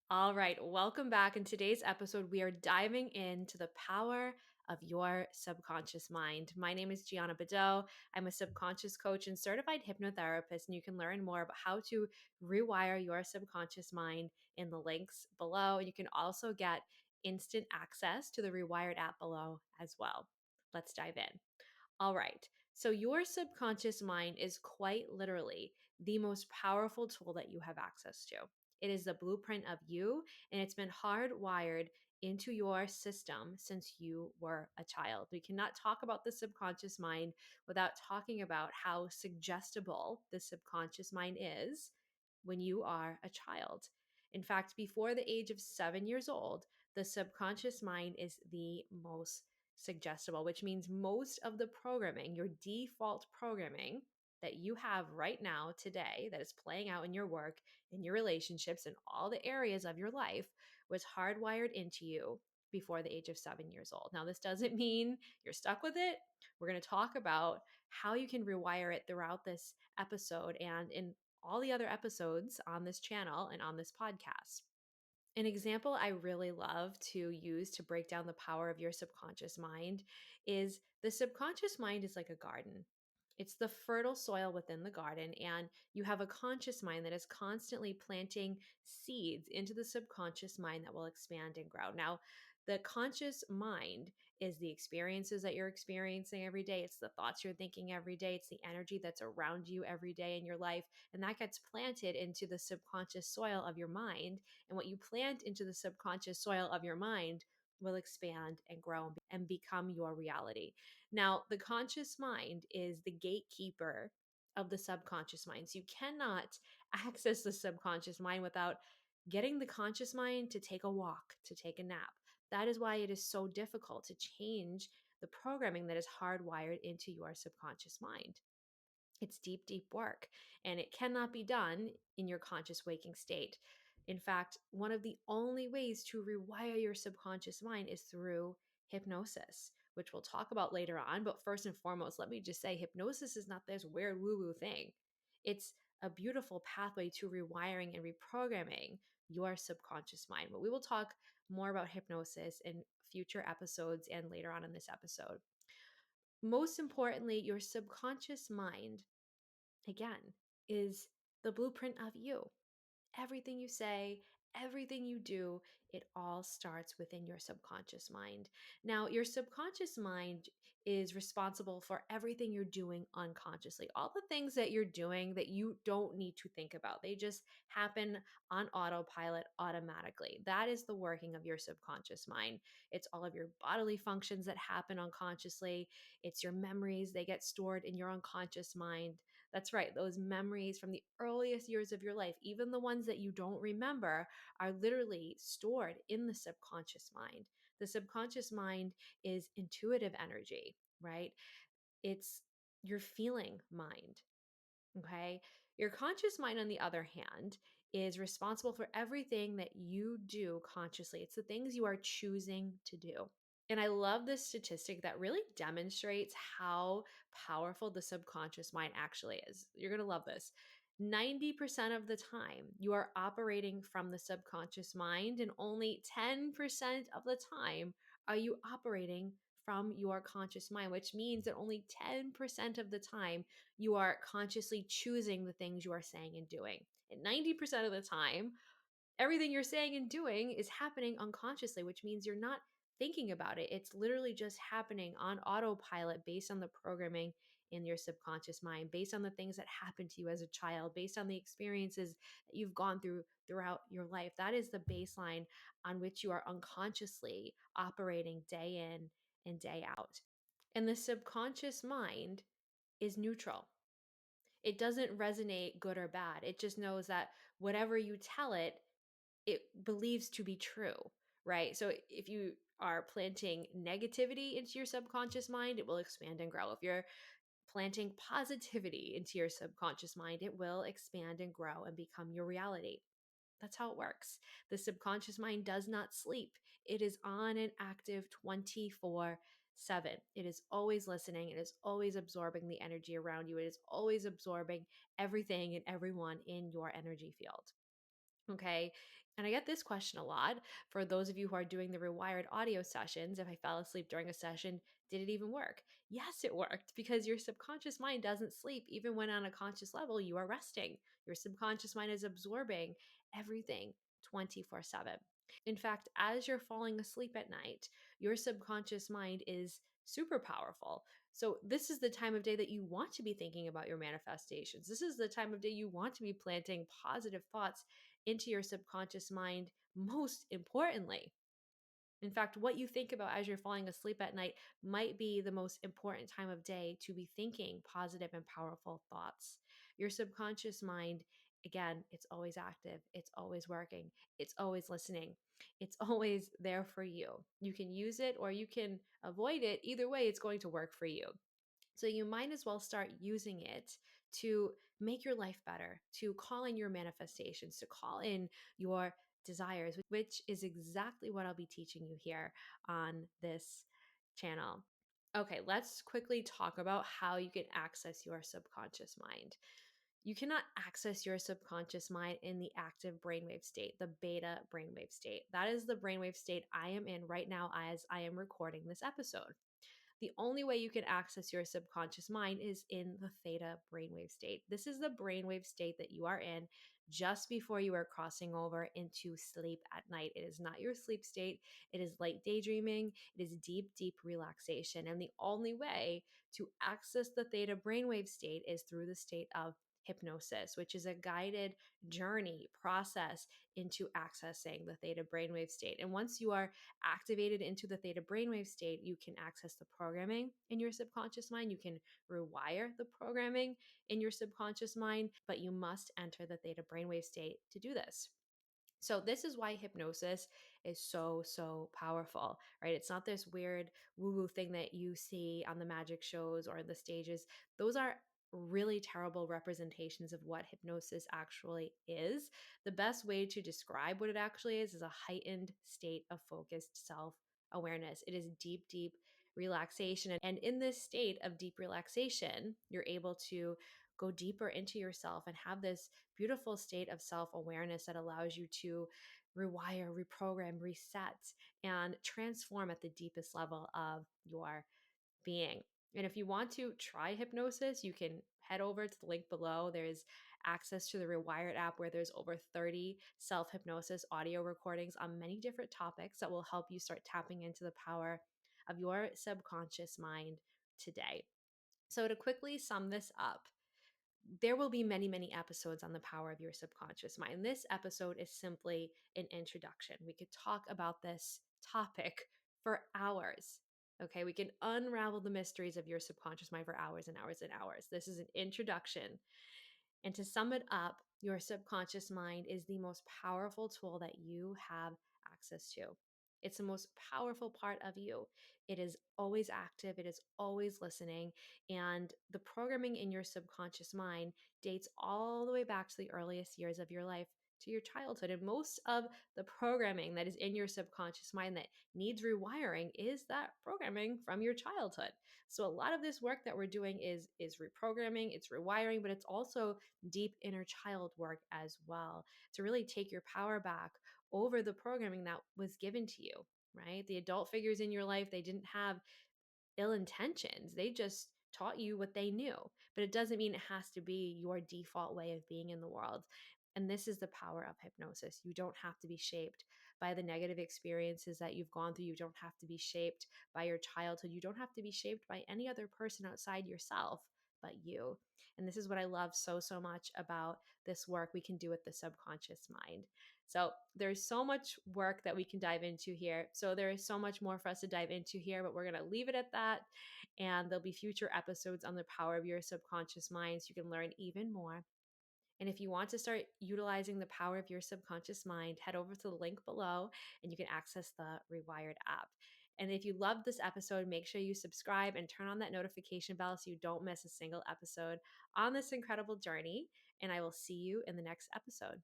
All right, welcome back. In today's episode, we are diving into the power of your subconscious mind. My name is Gianna Badot. I'm a subconscious coach and certified hypnotherapist, and you can learn more about how to rewire your subconscious mind in the links below. You can also get instant access to the Rewired app below as well. Let's dive in. All right. So, your subconscious mind is quite literally the most powerful tool that you have access to. It is the blueprint of you, and it's been hardwired into your system since you were a child. We cannot talk about the subconscious mind without talking about how suggestible the subconscious mind is when you are a child. In fact, before the age of 7 years old, the subconscious mind is the most suggestible, which means most of the programming, your default programming that you have right now, today, that is playing out in your work, in your relationships, in all the areas of your life, was hardwired into you before the age of 7 years old. Now, this doesn't mean you're stuck with it. We're going to talk about how you can rewire it throughout this episode and in all the other episodes on this channel and on this podcast. An example I really love to use to break down the power of your subconscious mind is the subconscious mind is like a garden. It's the fertile soil within the garden, and you have a conscious mind that is constantly planting seeds into the subconscious mind that will expand and grow. Now, the conscious mind is the experiences that you're experiencing every day. It's the thoughts you're thinking every day. It's the energy that's around you every day in your life. And that gets planted into the subconscious soil of your mind. And what you plant into the subconscious soil of your mind will expand and grow and become your reality. Now, the conscious mind is the gatekeeper of the subconscious mind. So you cannot access the subconscious mind without getting the conscious mind to take a walk, to take a nap. That is why it is so difficult to change the programming that is hardwired into your subconscious mind. It's deep, deep work, and it cannot be done in your conscious waking state. In fact, one of the only ways to rewire your subconscious mind is through hypnosis, which we'll talk about later on. But first and foremost, let me just say hypnosis is not this weird woo woo thing. It's a beautiful pathway to rewiring and reprogramming your subconscious mind. But we will talk more about hypnosis in future episodes and later on in this episode. Most importantly, your subconscious mind, again, is the blueprint of you. Everything you say, everything you do, it all starts within your subconscious mind. Now, your subconscious mind is responsible for everything you're doing unconsciously. All the things that you're doing that you don't need to think about, they just happen on autopilot automatically. That is the working of your subconscious mind. It's all of your bodily functions that happen unconsciously. It's your memories, they get stored in your unconscious mind. That's right. Those memories from the earliest years of your life, even the ones that you don't remember, are literally stored in the subconscious mind. The subconscious mind is intuitive energy, right? It's your feeling mind. Okay. Your conscious mind, on the other hand, is responsible for everything that you do consciously. It's the things you are choosing to do. And I love this statistic that really demonstrates how powerful the subconscious mind actually is. You're going to love this. 90% of the time, you are operating from the subconscious mind, and only 10% of the time are you operating from your conscious mind, which means that only 10% of the time you are consciously choosing the things you are saying and doing. And 90% of the time, everything you're saying and doing is happening unconsciously, which means you're not thinking about it. It's literally just happening on autopilot based on the programming in your subconscious mind, based on the things that happened to you as a child, based on the experiences that you've gone through throughout your life. That is the baseline on which you are unconsciously operating day in and day out. And the subconscious mind is neutral. It doesn't resonate good or bad. It just knows that whatever you tell it, it believes to be true, right? So if you are planting negativity into your subconscious mind, it will expand and grow. If you're planting positivity into your subconscious mind, it will expand and grow and become your reality. That's how it works. The subconscious mind does not sleep. It is on and active 24/7. It is always listening. It is always absorbing the energy around you. It is always absorbing everything and everyone in your energy field. Okay. And I get this question a lot for those of you who are doing the rewired audio sessions. If I fell asleep during a session, did it even work? Yes, it worked, because your subconscious mind doesn't sleep. Even when on a conscious level, you are resting. Your subconscious mind is absorbing everything 24/7. In fact, as you're falling asleep at night, your subconscious mind is super powerful. So, this is the time of day that you want to be thinking about your manifestations. This is the time of day you want to be planting positive thoughts into your subconscious mind, most importantly. In fact, what you think about as you're falling asleep at night might be the most important time of day to be thinking positive and powerful thoughts. Your subconscious mind, again, it's always active, it's always working, it's always listening, it's always there for you. You can use it or you can avoid it. Either way, it's going to work for you. So you might as well start using it to make your life better, to call in your manifestations, to call in your desires, which is exactly what I'll be teaching you here on this channel. Okay, let's quickly talk about how you can access your subconscious mind. You cannot access your subconscious mind in the active brainwave state, the beta brainwave state. That is the brainwave state I am in right now as I am recording this episode. The only way you can access your subconscious mind is in the theta brainwave state. This is the brainwave state that you are in just before you are crossing over into sleep at night. It is not your sleep state. It is light daydreaming. It is deep, deep relaxation. And the only way to access the theta brainwave state is through the state of hypnosis, which is a guided journey process into accessing the theta brainwave state. And once you are activated into the theta brainwave state, you can access the programming in your subconscious mind. You can rewire the programming in your subconscious mind, but you must enter the theta brainwave state to do this. So this is why hypnosis is so, so powerful, right? It's not this weird woo-woo thing that you see on the magic shows or the stages. Those are really terrible representations of what hypnosis actually is. The best way to describe what it actually is a heightened state of focused self-awareness. It is deep, deep relaxation. And in this state of deep relaxation, you're able to go deeper into yourself and have this beautiful state of self awareness that allows you to rewire, reprogram, reset, and transform at the deepest level of your being. And if you want to try hypnosis, you can head over to the link below. There's access to the Rewired app where there's over 30 self hypnosis audio recordings on many different topics that will help you start tapping into the power of your subconscious mind today. So, to quickly sum this up, there will be many, many episodes on the power of your subconscious mind. This episode is simply an introduction. We could talk about this topic for hours. Okay, we can unravel the mysteries of your subconscious mind for hours and hours and hours. This is an introduction. And to sum it up, your subconscious mind is the most powerful tool that you have access to. It's the most powerful part of you. It is always active, it is always listening. And the programming in your subconscious mind dates all the way back to the earliest years of your life, to your childhood. And most of the programming that is in your subconscious mind that needs rewiring is that programming from your childhood. So a lot of this work that we're doing is reprogramming, it's rewiring, but it's also deep inner child work as well, to really take your power back over the programming that was given to you, right? The adult figures in your life, they didn't have ill intentions. They just taught you what they knew, but it doesn't mean it has to be your default way of being in the world. And this is the power of hypnosis. You don't have to be shaped by the negative experiences that you've gone through. You don't have to be shaped by your childhood. You don't have to be shaped by any other person outside yourself but you. And this is what I love so, so much about this work we can do with the subconscious mind. So there's so much work that we can dive into here. So there is so much more for us to dive into here, but we're going to leave it at that. And there'll be future episodes on the power of your subconscious mind so you can learn even more. And if you want to start utilizing the power of your subconscious mind, head over to the link below and you can access the Rewired app. And if you loved this episode, make sure you subscribe and turn on that notification bell so you don't miss a single episode on this incredible journey. And I will see you in the next episode.